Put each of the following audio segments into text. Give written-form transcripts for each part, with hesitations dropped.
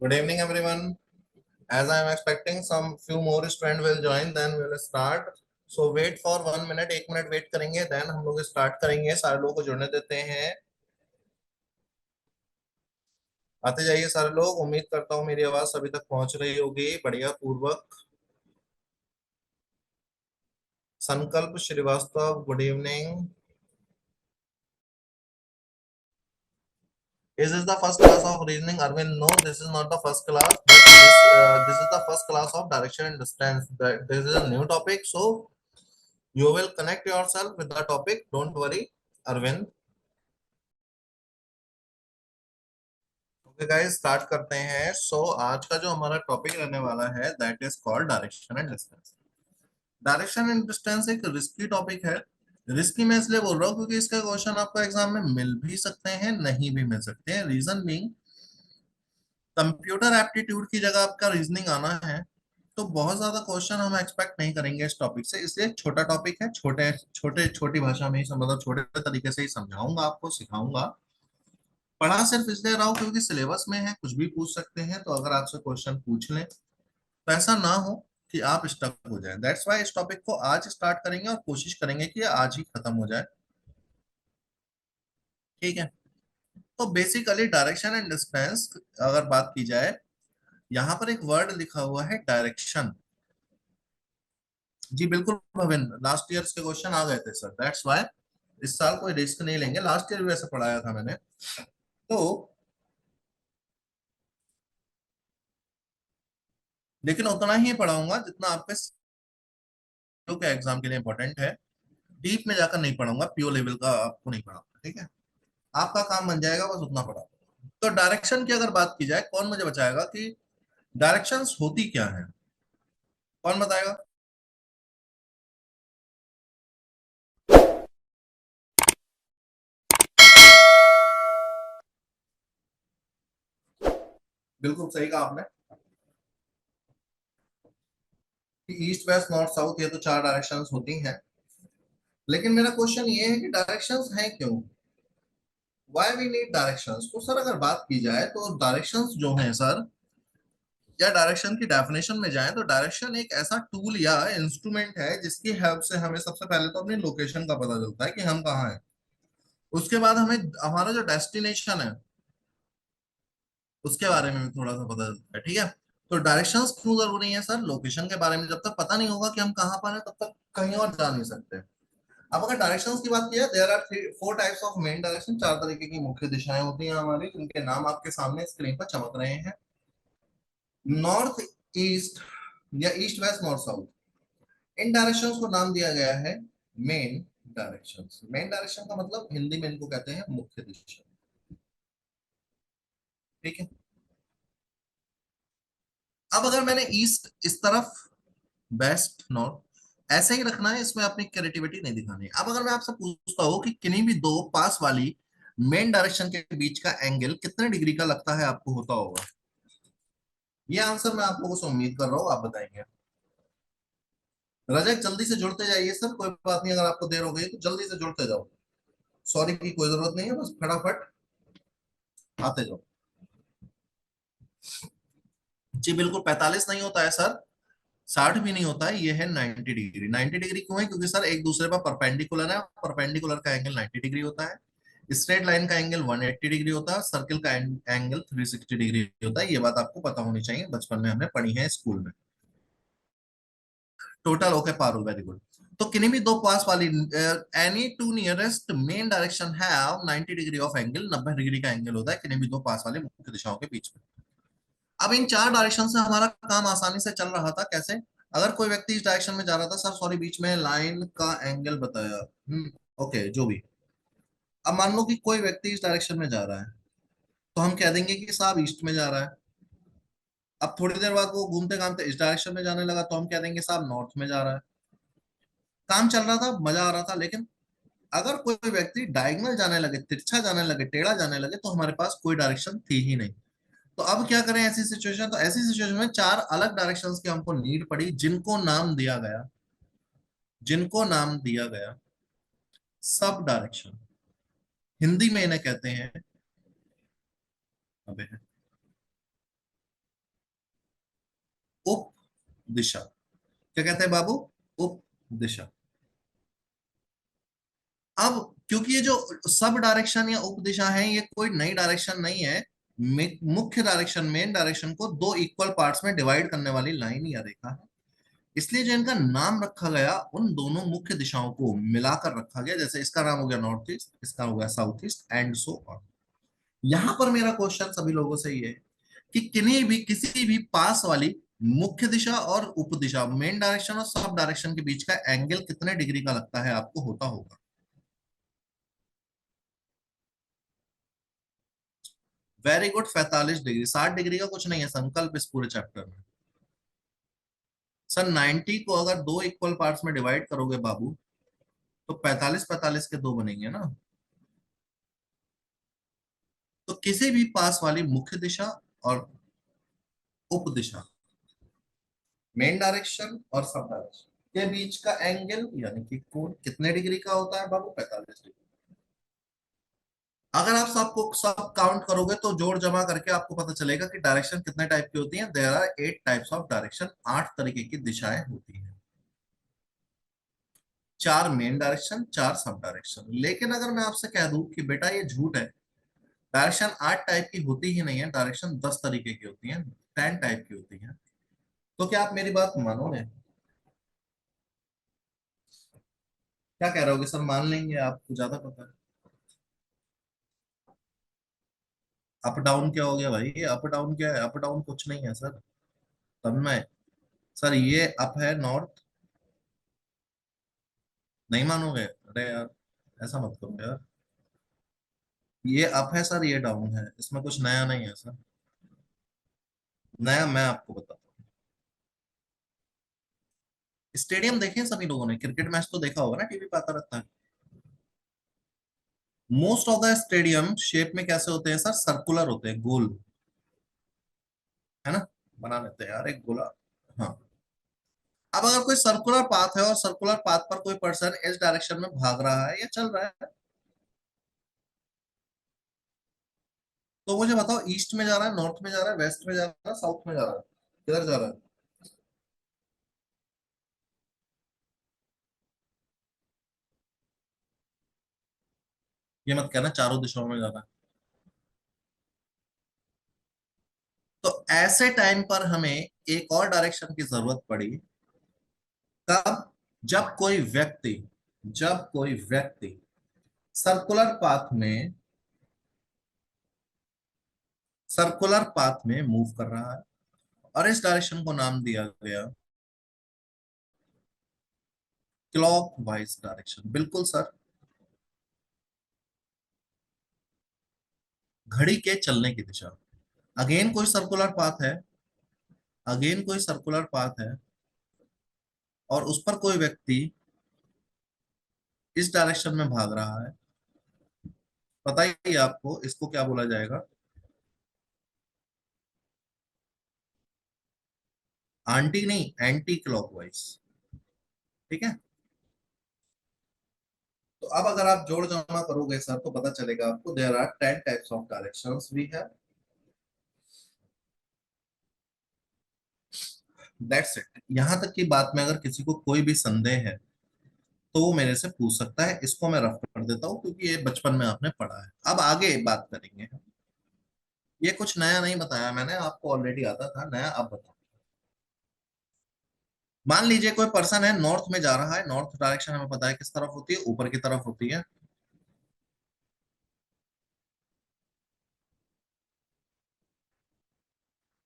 Good evening, everyone. As I am expecting some few more students will join, then we will start. So wait for 1 minute, 1 minute wait करेंगे, then हम लोग start करेंगे. सारे लोगों को जुड़ने देते हैं. आते जाइए सारे लोग. उम्मीद करता हूँ मेरी आवाज अभी तक पहुंच रही होगी बढ़िया पूर्वक. संकल्प Srivastava, good evening. Is this the first class of reasoning, Arvind? No, this is not the first class. But this is the first class of direction and distance. This is a new topic, so you will connect yourself with the topic. Don't worry, Arvind. Okay guys, start करते हैं. सो आज का जो हमारा topic रहने वाला है that is called direction and distance. Direction and distance एक रिस्की टॉपिक है. रिस्की मैं इसलिए बोल रहा हूँ क्योंकि इसका क्वेश्चन आपको एग्जाम में मिल भी सकते हैं, नहीं भी मिल सकते हैं. रीजन बीइंग, कंप्यूटर एप्टीट्यूड की जगह आपका रीजनिंग आना है, तो बहुत ज्यादा क्वेश्चन हम एक्सपेक्ट नहीं करेंगे इस टॉपिक से. इसलिए छोटा टॉपिक है, छोटे छोटे छोटी भाषा में ही मतलब छोटे तरीके से ही समझाऊंगा, आपको सिखाऊंगा. पढ़ा सिर्फ इसलिए रहा हूं क्योंकि सिलेबस में है, कुछ भी पूछ सकते हैं, तो अगर आपसे क्वेश्चन पूछ लें तो ऐसा ना हो कि आप स्टक हो जाए. दैट्स वाई इस टॉपिक को आज स्टार्ट करेंगे और कोशिश करेंगे कि ये आज ही खत्म हो जाए. ठीक है. तो बेसिकली डायरेक्शन एंड डिस्टेंस अगर बात की जाए, यहाँ पर एक वर्ड लिखा हुआ है डायरेक्शन. जी बिल्कुल भविन, लास्ट ईयर के क्वेश्चन आ गए थे सर. दैट्स वाई इस साल कोई रिस्क नहीं लेंगे. लास्ट ईयर भी वैसे पढ़ाया था मैंने, तो लेकिन उतना ही पढ़ाऊंगा जितना आपके के एग्जाम के लिए इंपॉर्टेंट है. डीप में जाकर नहीं पढ़ाऊंगा, पीओ लेवल का आपको नहीं पढ़ाऊंगा. ठीक है. आपका काम बन जाएगा बस उतना पढ़ा. तो डायरेक्शन की अगर बात की जाए, कौन मुझे बताएगा कि डायरेक्शंस होती क्या है? कौन बताएगा? बिल्कुल सही कहा आपने कि ईस्ट वेस्ट नॉर्थ साउथ ये तो चार डायरेक्शंस होती हैं. लेकिन मेरा क्वेश्चन ये है कि डायरेक्शंस हैं क्यों? Why we need directions? तो सर अगर बात की जाए तो डायरेक्शंस जो हैं सर, या डायरेक्शन की डेफिनेशन में जाए तो डायरेक्शन एक ऐसा टूल या इंस्ट्रूमेंट है जिसकी हेल्प से हमें सबसे पहले तो अपनी लोकेशन का पता चलता है कि हम कहाँ हैं. उसके बाद हमें हमारा जो डेस्टिनेशन है उसके बारे में भी थोड़ा सा पता चलता है. ठीक है. तो डायरेक्शंस क्यों जरूरी है सर? लोकेशन के बारे में जब तक पता नहीं होगा कि हम कहाँ पर हैं तब तक कहीं और जा नहीं सकते. अब अगर डायरेक्शंस की बात की जाए, there are four types of main direction. चार तरीके की मुख्य दिशाएं होती हैं हमारी, जिनके नाम आपके सामने स्क्रीन पर चमक रहे हैं. नॉर्थ ईस्ट या ईस्ट वेस्ट नॉर्थ साउथ, इन डायरेक्शंस को नाम दिया गया है मेन डायरेक्शंस. मेन डायरेक्शन का मतलब हिंदी में इनको कहते हैं मुख्य दिशा. ठीक है. अब अगर मैंने ईस्ट इस तरफ, वेस्ट नॉर्थ ऐसे ही रखना है, इसमें अपनी क्रिएटिविटी नहीं दिखानी है. अब अगर मैं आपसे पूछता हूँ कि किन्हीं भी दो पास वाली मेन डायरेक्शन के बीच का एंगल कितने डिग्री का लगता है आपको होता होगा? ये आंसर मैं आप लोगों से उम्मीद कर रहा हूँ आप बताएंगे. रजत जल्दी से जुड़ते जाइए सर, कोई बात नहीं, अगर आपको देर हो गई तो जल्दी से जुड़ते जाओ. सॉरी की कोई जरूरत नहीं है, बस फटाफट आते जाओ. जी बिल्कुल 45 नहीं होता है सर, 60 भी नहीं होता है, ये है 90 डिग्री. 90 डिग्री क्यों है? क्योंकि सर एक दूसरे पर परपेंडिकुलर है, परपेंडिकुलर का एंगल 90 डिग्री होता है. स्ट्रेट लाइन का एंगल 180 डिग्री होता है, सर्किल का एंगल 360 डिग्री होता है. ये बात आपको पता होनी चाहिए, बचपन में हमने पढ़ी है स्कूल में. Total okay Parul, very good. तो किन्हीं भी दो पास वाली any two nearest main direction have 90 degree of angle. 90 degree का एंगल होता है किन्हीं भी दो पास वाले मुख्य दिशाओं के बीच में. अब इन चार डायरेक्शन से हमारा काम आसानी से चल रहा था. कैसे? अगर कोई व्यक्ति इस डायरेक्शन में जा रहा था, सर सॉरी बीच में लाइन का एंगल बताया. ओके जो भी. अब मान लो कि कोई व्यक्ति इस डायरेक्शन में जा रहा है, तो हम कह देंगे कि साहब ईस्ट में जा रहा है. अब थोड़ी देर बाद वो घूमते घामते इस डायरेक्शन में जाने लगा, तो हम कह देंगे साहब नॉर्थ में जा रहा है. काम चल रहा था, मजा आ रहा था. लेकिन अगर कोई व्यक्ति डायगोनल जाने लगे, तिरछा जाने लगे, टेढ़ा जाने लगे, तो हमारे पास कोई डायरेक्शन थी ही नहीं. तो अब क्या करें ऐसी सिचुएशन? तो ऐसी सिचुएशन में चार अलग डायरेक्शंस की हमको नीड पड़ी, जिनको नाम दिया गया सब डायरेक्शन. हिंदी में इन्हें कहते हैं, अबे दिशा। क्या कहते हैं बाबू? उप दिशा। अब क्योंकि ये जो सब डायरेक्शन या उप दिशा है, ये कोई नई डायरेक्शन नहीं है। मुख्य डायरेक्शन, मेन डायरेक्शन को दो इक्वल पार्ट्स में डिवाइड करने वाली लाइन या रेखा है। इसलिए जो इनका नाम रखा गया, उन दोनों मुख्य दिशाओं को मिलाकर रखा गया। जैसे इसका नाम हो गया नॉर्थ ईस्ट, इसका हो गया south east, and so on. यहां पर मेरा क्वेश्चन सभी लोगों से ये है कि किन्हीं भी किसी भी पास वाली मुख्य दिशा और उप दिशा, मेन डायरेक्शन और सब डायरेक्शन के बीच का एंगल कितने डिग्री का लगता है आपको? होता होगा। Very good, 45 degree. 60 डिग्री का कुछ नहीं है संकल्प इस पूरे चैप्टर में। सर 90 को अगर दो इक्वल पार्ट्स में डिवाइड करोगे बाबू, तो 45 45 के दो बनेंगे ना। तो किसी भी पास वाली मुख्य दिशा और उप दिशा, मेन डायरेक्शन और सब डायरेक्शन के बीच का एंगल यानी कि कोण कितने डिग्री का होता है बाबू? 45 डिग्री। अगर आप सबको सब काउंट करोगे तो जोड़ जमा करके आपको पता चलेगा कि डायरेक्शन कितने टाइप की होती हैं। There are 8 types of direction. 8 तरीके की दिशाएं होती हैं। 4 मेन डायरेक्शन, 4 सब डायरेक्शन। लेकिन अगर मैं आपसे कह दूं कि बेटा ये झूठ है, डायरेक्शन 8 टाइप की होती ही नहीं है, डायरेक्शन 10 तरीके की होती है, 10 टाइप की होती है, तो क्या आप मेरी बात मानोगे? क्या कह रहे होगे सर, मान लेंगे? आपको ज्यादा पता है। अप डाउन क्या हो गया भाई? अप डाउन क्या है? अप डाउन कुछ नहीं है सर। तन्मय, सर ये अप है नॉर्थ। नहीं मानोगे? अरे यार, ऐसा मत करो यार। ये अप है सर, ये डाउन है, इसमें कुछ नया नहीं है सर। नया मैं आपको बताता हूँ। स्टेडियम देखे हैं सभी लोगों ने? क्रिकेट मैच तो देखा होगा ना, टीवी पे आता रहता है। Most of the stadium shape में कैसे होते हैं सर? सर्कुलर होते हैं, गोल। है ना? बना लेते हैं यार एक गोला। हाँ। अब अगर कोई सर्कुलर पाथ है और सर्कुलर पाथ पर कोई पर्सन इस डायरेक्शन में भाग रहा है या चल रहा है, तो मुझे बताओ ईस्ट में जा रहा है, नॉर्थ में जा रहा है, वेस्ट में जा रहा है, साउथ में जा रहा है, किधर जा रहा है? ये मत कहना चारों दिशाओं में जा रहा है। तो ऐसे टाइम पर हमें एक और डायरेक्शन की जरूरत पड़ी। कब? जब कोई व्यक्ति जब कोई व्यक्ति सर्कुलर पाथ में मूव कर रहा है, और इस डायरेक्शन को नाम दिया गया क्लॉक वाइज डायरेक्शन। बिल्कुल सर। घड़ी के चलने की दिशा। अगेन कोई सर्कुलर पाथ है, अगेन कोई सर्कुलर पाथ है, और उस पर कोई व्यक्ति इस डायरेक्शन में भाग रहा है। बताइए आपको इसको क्या बोला जाएगा? आंटी नहीं, एंटी क्लॉकवाइज। ठीक है। तो अब अगर आप जोड़ जमा करोगे सर, तो पता चलेगा आपको there are 10 types of directions we have. That's it. यहां तक की बात में अगर किसी को कोई भी संदेह है, तो वो मेरे से पूछ सकता है। इसको मैं रफ कर देता हूँ क्योंकि ये बचपन में आपने पढ़ा है। अब आगे बात करेंगे। ये कुछ नया नहीं बताया मैंने आपको, ऑलरेडी आता था। नया अब बताओ। मान लीजिए कोई पर्सन है, नॉर्थ में जा रहा है। नॉर्थ डायरेक्शन हमें पता है किस तरफ होती है, ऊपर की तरफ होती है।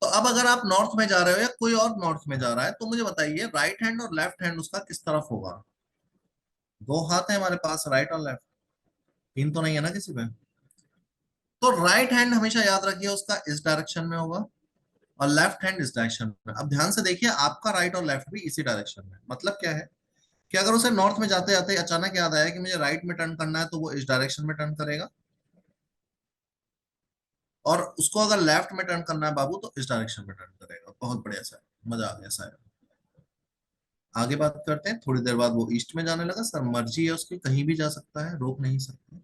तो अब अगर आप नॉर्थ में जा रहे हो या कोई और नॉर्थ में जा रहा है, तो मुझे बताइए राइट हैंड और लेफ्ट हैंड उसका किस तरफ होगा? दो हाथ है हमारे पास, राइट और लेफ्ट। तीन तो नहीं है ना किसी पे। तो राइट हैंड हमेशा याद रखिए उसका इस डायरेक्शन में होगा, और लेफ्ट हैंड इस डायरेक्शन में। अब ध्यान से देखिए, आपका राइट और लेफ्ट भी इसी डायरेक्शन में। मतलब क्या है कि अगर उसे नॉर्थ में जाते जाते अचानक याद आया कि मुझे राइट में टर्न करना है, तो वो इस डायरेक्शन में टर्न करेगा। और उसको अगर लेफ्ट में टर्न करना है बाबू, तो इस डायरेक्शन में टर्न करेगा। बहुत बढ़िया सर, मजा आ गया सर। आगे बात करते हैं। थोड़ी देर बाद वो ईस्ट में जाने लगा। सर मर्जी है उसकी, कहीं भी जा सकता है, रोक नहीं सकते।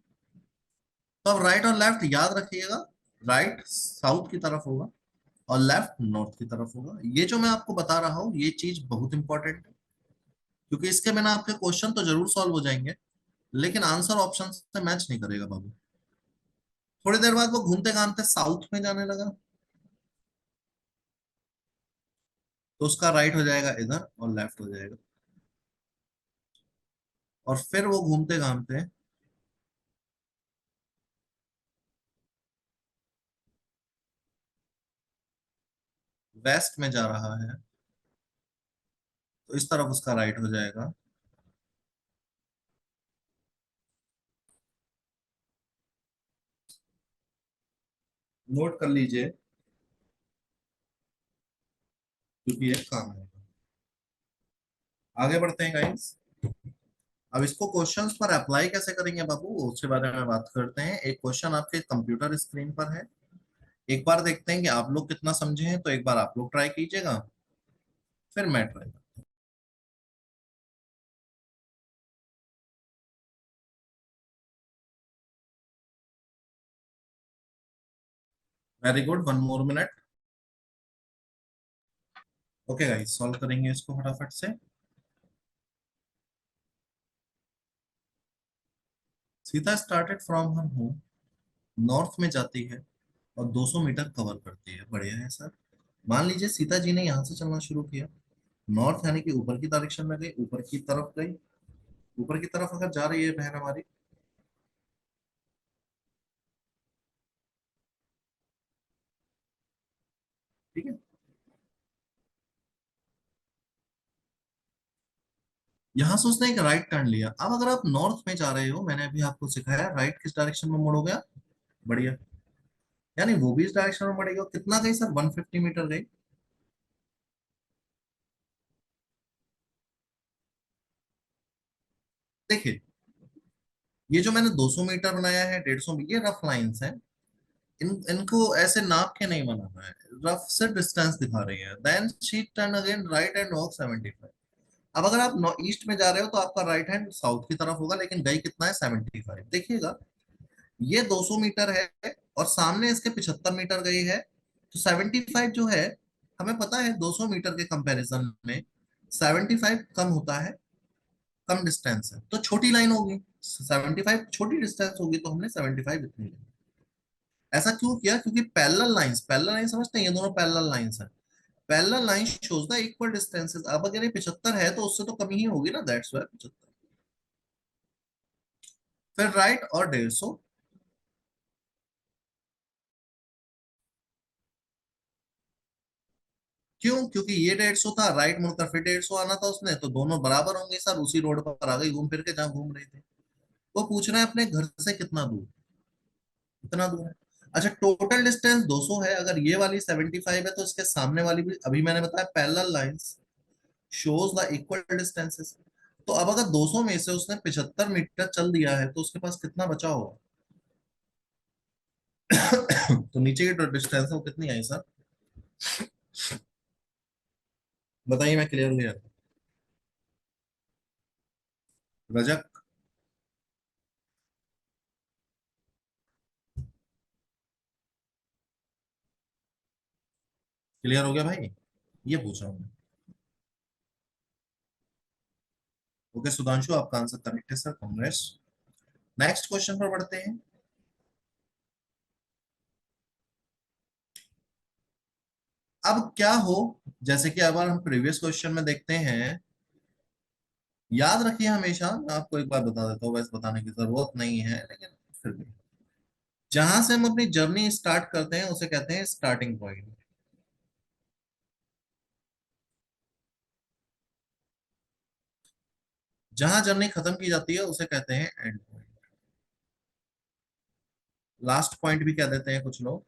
तो अब राइट और लेफ्ट याद रखिएगा। राइट साउथ की तरफ होगा, और लेफ्ट नॉर्थ की तरफ होगा। ये जो मैं आपको बता रहा हूँ ये चीज बहुत इंपॉर्टेंट है, क्योंकि इसके बिना आपके क्वेश्चन तो जरूर सॉल्व हो जाएंगे, लेकिन आंसर ऑप्शन से मैच नहीं करेगा बाबू। थोड़ी देर बाद वो घूमते घामते साउथ में जाने लगा, तो उसका राइट हो जाएगा इधर और लेफ्ट हो जाएगा। और फिर वो घूमते घामते वेस्ट में जा रहा है, तो इस तरफ उसका राइट हो जाएगा। नोट कर लीजिए, क्योंकि ये काम है। आगे बढ़ते हैं गाइस। अब इसको क्वेश्चंस पर अप्लाई कैसे करेंगे बाबू, उसके बारे में बात करते हैं। एक क्वेश्चन आपके कंप्यूटर स्क्रीन पर है, एक बार देखते हैं कि आप लोग कितना समझे हैं, तो एक बार आप लोग ट्राई कीजिएगा, फिर मैं try. Very good, one more minute. Okay guys, solve करेंगे इसको फटाफट से। Sita started from her home, north में जाती है और 200 मीटर कवर करती है। बढ़िया है सर। मान लीजिए सीता जी ने यहाँ से चलना शुरू किया, नॉर्थ यानी कि ऊपर की डायरेक्शन में गई, ऊपर की तरफ गई। ऊपर की तरफ अगर जा रही है बहन हमारी, ठीक है, यहाँ से उसने एक राइट टर्न लिया। अब अगर आप नॉर्थ में जा रहे हो, मैंने अभी आपको सिखाया राइट किस डायरेक्शन में मुड़ोगे आप। बढ़िया, यानी वो भी इस डायरेक्शन में बढ़ेगा। कितना गई सर, 150 मीटर गई। देखिए, ये जो मैंने 200 मीटर बनाया है, 150, ये रफ लाइंस हैं। इनको ऐसे नाप के नहीं बनाना है, रफ से डिस्टेंस दिखा रही है। Then she turn again right and walk 75। अब अगर आप ईस्ट में जा रहे हो तो आपका राइट हैंड साउथ की तरफ होगा, लेकिन गई कितना है, 75। देखिएगा, ये 200 मीटर है और सामने इसके 75 मीटर गई है, तो 75 जो है, हमें पता है 200 मीटर के कंपैरिजन में 75 कम होता है, कम डिस्टेंस है, तो छोटी लाइन होगी। 75 छोटी डिस्टेंस होगी, तो हमने 75 इतनी ली। ऐसा क्यों किया, क्योंकि पैरेलल लाइन समझते हैं, ये दोनों पैरेलल लाइंस हैं। Parallel line shows the equal distances. अब अगर ये 75 है तो उससे तो कमी ही होगी ना, दैट्स वाई 75। फिर राइट और 150। क्यों, क्योंकि ये 150 था, राइट मुड़कर फिर 150 आना था उसने, तो दोनों बराबर होंगे सर, उसी रोड पर आ गई घूम फिर के जहां घूम रही थी। वो पूछ रहे हैं अपने घर से कितना दूर, कितना दूर है। अच्छा, टोटल डिस्टेंस 200 है, अगर ये वाली 75 है तो इसके सामने वाली भी, अभी मैंने बताया parallel lines shows the equal distances. तो अब अगर 200 में से उसने 75 मीटर चल दिया है, तो उसके पास कितना बचा होगा। तो नीचे की जो डिस्टेंस है वो कितनी आई सर, बताइए, मैं क्लियर हो गया। रजक, क्लियर हो गया भाई, ये पूछ रहा हूँ मैं। ओके सुधांशु, आपका आंसर करेक्ट है सर, कांग्रेस। नेक्स्ट क्वेश्चन पर बढ़ते हैं। अब क्या हो, जैसे कि अब हम प्रीवियस क्वेश्चन में देखते हैं, याद रखिए हमेशा, मैं आपको एक बार बता देता हूँ, वैसे बताने की जरूरत नहीं है लेकिन फिर भी, जहां से हम अपनी जर्नी स्टार्ट करते हैं उसे कहते हैं स्टार्टिंग पॉइंट। जहां जर्नी खत्म की जाती है उसे कहते हैं एंड पॉइंट। लास्ट पॉइंट भी कह देते हैं कुछ लोग।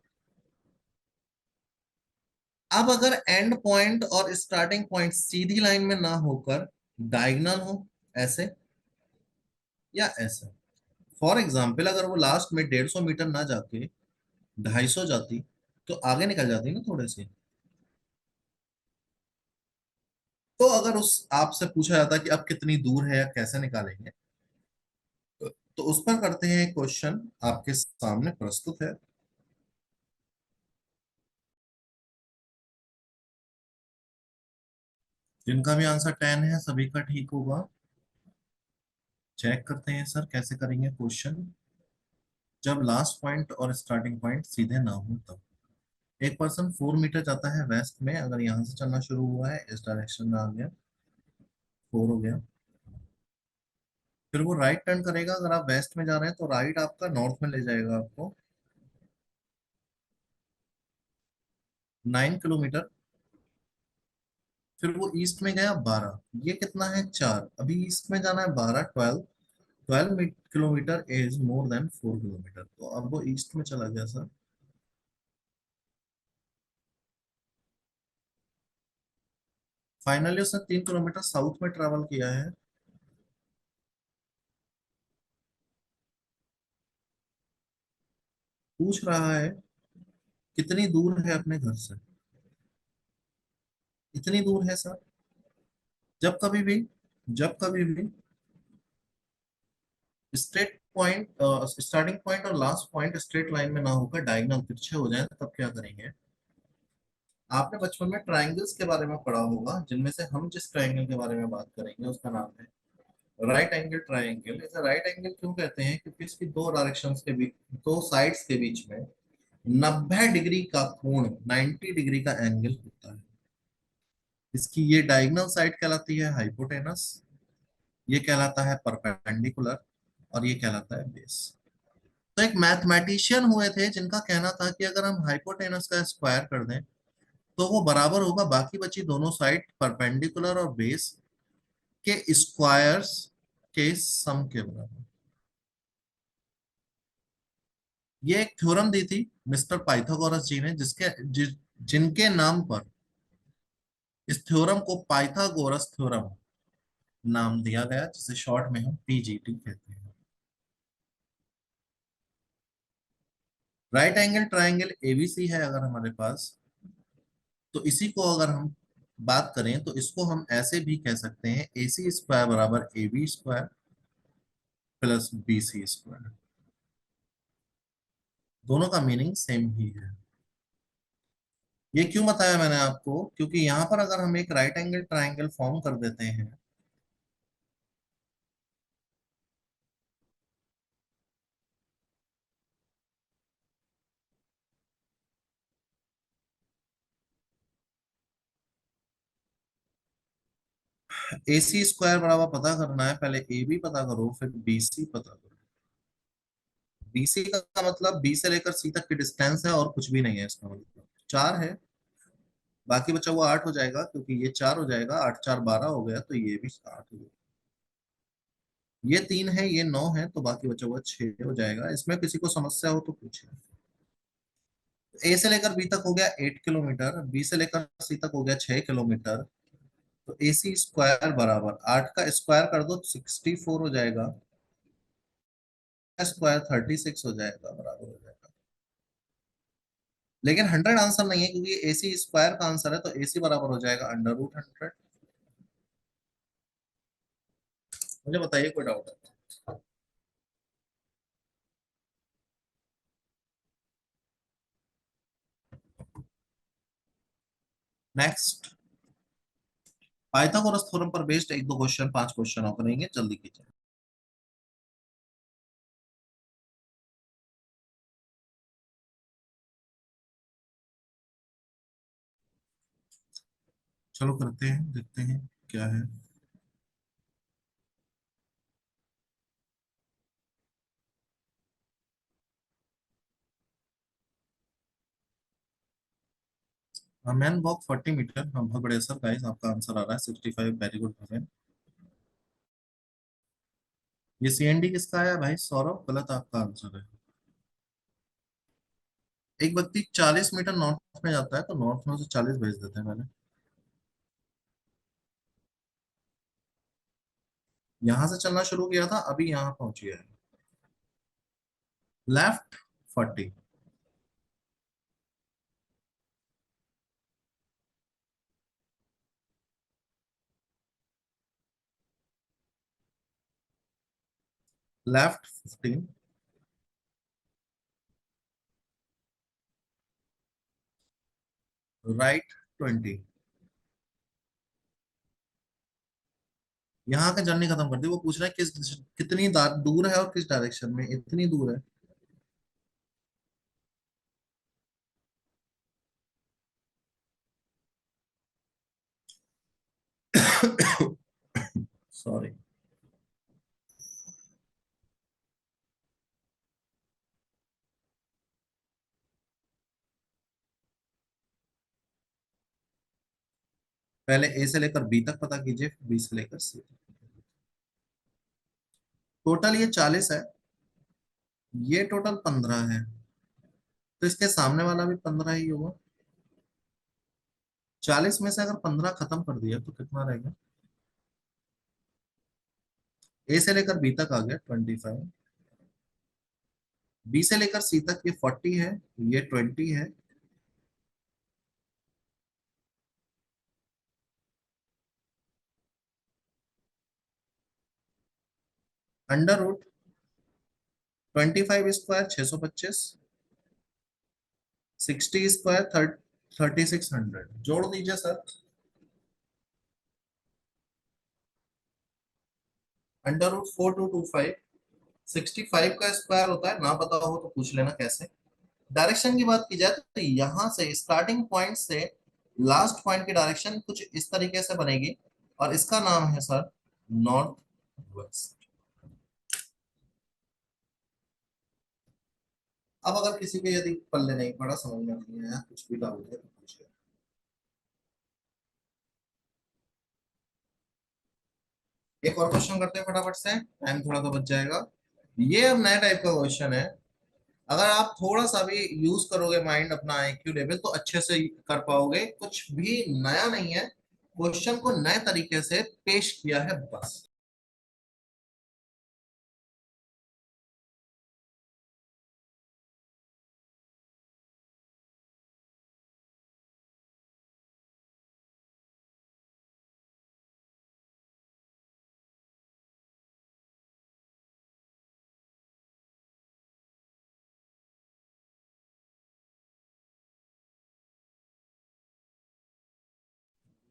अब अगर एंड पॉइंट और स्टार्टिंग पॉइंट सीधी लाइन में ना होकर डायगोनल हो, ऐसे या ऐसे, फॉर एग्जाम्पल अगर वो लास्ट में 150 मीटर ना जाके 250 जाती, तो आगे निकल जाती ना थोड़े से। तो अगर उस आपसे पूछा जाता कि अब कितनी दूर है या कैसे निकालेंगे, तो उस पर करते हैं क्वेश्चन, आपके सामने प्रस्तुत है। जिनका भी आंसर 10 है सभी का ठीक होगा। चेक करते हैं सर कैसे करेंगे क्वेश्चन, जब लास्ट पॉइंट और स्टार्टिंग पॉइंट सीधे ना हो तब। एक पर्सन 4 मीटर जाता है वेस्ट में, अगर यहाँ से चलना शुरू हुआ है, इस डायरेक्शन में आ गया, 4 हो गया। फिर वो राइट टर्न करेगा, अगर आप वेस्ट में जा रहे हैं तो राइट आपका नॉर्थ में ले जाएगा आपको 9 किलोमीटर। फिर वो ईस्ट में गया 12, ये कितना है 4, अभी ईस्ट में जाना है 12, 12। 12 kilometre is more than 4 kilometre, तो अब वो ईस्ट में चला गया सर। फाइनली उसने 3 किलोमीटर साउथ में ट्रेवल किया है। पूछ रहा है कितनी दूर है अपने घर से। इतनी दूर है सर। जब कभी भी, जब कभी भी स्ट्रेट पॉइंट, स्टार्टिंग पॉइंट और लास्ट पॉइंट स्ट्रेट लाइन में ना होकर डायगोनल तिरछे हो जाए तब क्या करेंगे। आपने बचपन में ट्रायंगल्स के बारे में पढ़ा होगा, जिनमें से हम जिस ट्रायंगल के बारे में बात करेंगे उसका नाम है राइट एंगल ट्रायंगल। इसे राइट एंगल क्यों कहते हैं, क्योंकि इसकी दो डायरेक्शंस के बीच, दो साइड्स के बीच में 90 डिग्री का कोण, 90 डिग्री का एंगल होता है। इसकी ये डायगोनल साइड कहलाती है हाइपोटेनस, ये कहलाता है परपेंडिकुलर, और ये कहलाता है बेस। तो एक मैथमेटिशियन हुए थे जिनका कहना था कि अगर हम हाइपोटेनस का स्क्वायर कर दें तो वो बराबर होगा बाकी बची दोनों साइड परपेंडिकुलर और बेस के स्क्वायर्स के सम के बराबर। ये एक थ्योरम दी थी मिस्टर पाइथागोरस जी ने, जिनके नाम पर इस थ्योरम को पाइथागोरस थ्योरम नाम दिया गया, जिसे शॉर्ट में हम पीजीटी कहते हैं। राइट एंगल ट्रायंगल एबीसी है अगर हमारे पास, तो इसी को अगर हम बात करें तो इसको हम ऐसे भी कह सकते हैं, ए सी स्क्वायर बराबर A B square plus B C square. दोनों का मीनिंग सेम ही है। ये क्यों बताया मैंने आपको, क्योंकि यहाँ पर अगर हम एक राइट एंगल ट्रायंगल फॉर्म कर देते हैं, ए सी स्क्वायर बराबर पता करना है, पहले ए बी पता करो फिर बी सी पता करो। बी सी का मतलब बी से लेकर सी तक की डिस्टेंस है और कुछ भी नहीं है, इसका मतलब 4 है। बाकी बचा हुआ 8 हो जाएगा, क्योंकि ये 4 हो जाएगा, 8 4 12 हो गया, तो ये भी 8 हो गया। ये 3 है, ये 9 है, तो बाकी बचा हुआ 6 हो जाएगा। इसमें किसी को समस्या हो तो पूछे। ए से लेकर बी तक हो गया 8 किलोमीटर, बी से लेकर सी तक हो गया 6 किलोमीटर। तो ए सी स्क्वायर बराबर 8 का स्क्वायर कर दो 64 हो जाएगा, स्क्वायर 36 हो जाएगा, बराबर हो जाएगा। लेकिन 100 आंसर नहीं है, क्योंकि ए सी स्क्वायर का आंसर है, तो ए सी बराबर हो जाएगा √100। मुझे बताइए कोई डाउट है। नेक्स्ट, पाइथागोरस थ्योरम पर बेस्ड एक दो क्वेश्चन, 5 क्वेश्चन और करेंगे, जल्दी कीजिए। चलो करते हैं, देखते हैं क्या है। मैन वॉक 40 मीटर, हाँ बहुत बढ़िया सर, गाइस आपका आंसर आ रहा है 65, वेरी गुड भवन। ये सीएनडी किसका है भाई सौरभ, गलत आपका आंसर है। एक व्यक्ति 40 मीटर नॉर्थ में जाता है, तो नॉर्थ में से 40 भेज देते हैं मैंने। यहां से चलना शुरू किया था, अभी यहाँ पहुंच गया है। लेफ्ट 40। लेफ्ट 15। राइट 20। यहाँ का जर्नी खत्म कर दी, वो पूछ रहा है कितनी दूर है और किस डायरेक्शन में, इतनी दूर है। सॉरी। पहले ए से लेकर बी तक पता कीजिए, फिर बी से लेकर सी। टोटल ये 40 है, ये टोटल 15 है, तो इसके सामने वाला भी 15 ही होगा। 40 में से अगर 15 खत्म कर दिया तो कितना रहेगा? ए से लेकर बी तक आ गया 25, बी से लेकर सी तक ये 40 है, ये 20 है, अंडर रूट 25 स्क्वायर 625, 60 स्क्वायर 3600, जोड़ दीजिए सर। अंडर रूट 4225, 65 का स्क्वायर होता है, ना पता हो तो पूछ लेना कैसे। डायरेक्शन की बात की जाए तो यहां से स्टार्टिंग पॉइंट से लास्ट पॉइंट की डायरेक्शन कुछ इस तरीके से बनेगी, और इसका नाम है सर नॉर्थ वेस्ट। अब अगर किसी के यदि पल्ले नहीं पड़ा, समझ में नहीं आया, कुछ भी डाउट है तो पूछिए। एक और क्वेश्चन करते हैं फटाफट से, टाइम थोड़ा तो बच जाएगा। ये अब नया टाइप का क्वेश्चन है, अगर आप थोड़ा सा भी यूज करोगे माइंड अपना आईक्यू लेवल तो अच्छे से कर पाओगे। कुछ भी नया नहीं है, क्वेश्चन को नए तरीके से पेश किया है बस।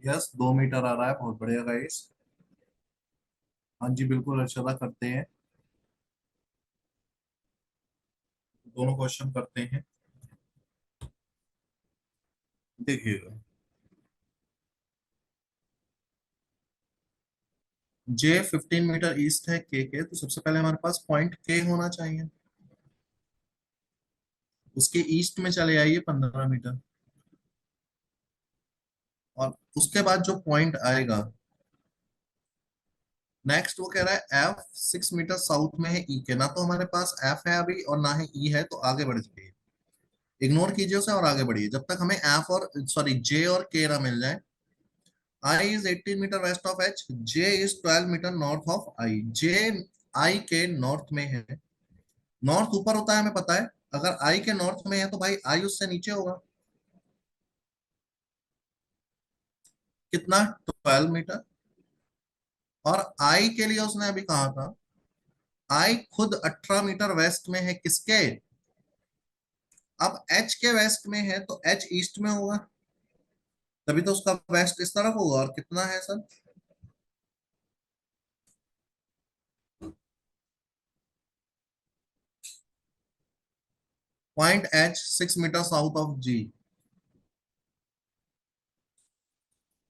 यस, 2 मीटर आ रहा है, बहुत बढ़िया गाइस। हाँ जी बिल्कुल अर्षदा, करते हैं, दोनों क्वेश्चन करते हैं। देखिएगा, जे 15 मीटर ईस्ट है के, तो सबसे पहले हमारे पास पॉइंट के होना चाहिए। उसके ईस्ट में चले आइए 15 मीटर, और उसके बाद जो पॉइंट आएगा नेक्स्ट, वो कह रहा है एफ 6 मीटर साउथ में है ई के। ना तो हमारे पास एफ है अभी और ना ही ई है, तो आगे बढ़ जाइए, इग्नोर कीजिए उसे और आगे बढ़िए जब तक हमें एफ और सॉरी जे और के ना मिल जाए। I is 18 metre west of H, J is 12 metre north of I. J I के नॉर्थ में है, नॉर्थ ऊपर होता है हमें पता है, अगर आई के नॉर्थ में है तो भाई आई उससे नीचे होगा। कितना? 12 मीटर। और आई के लिए उसने अभी कहा था, आई खुद 18 मीटर वेस्ट में है किसके? अब एच के वेस्ट में है तो एच ईस्ट में होगा, तभी तो उसका वेस्ट इस तरफ होगा। और कितना है sir? Point H 6 metre south of ji.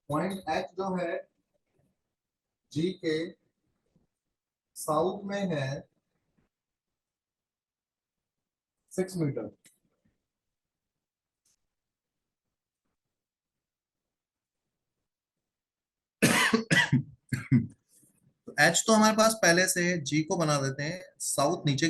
Point H जो है जी के साउथ में है 6 मीटर। तो एच तो हमारे पास पहले से है, जी को बना देते हैं साउथ नीचे।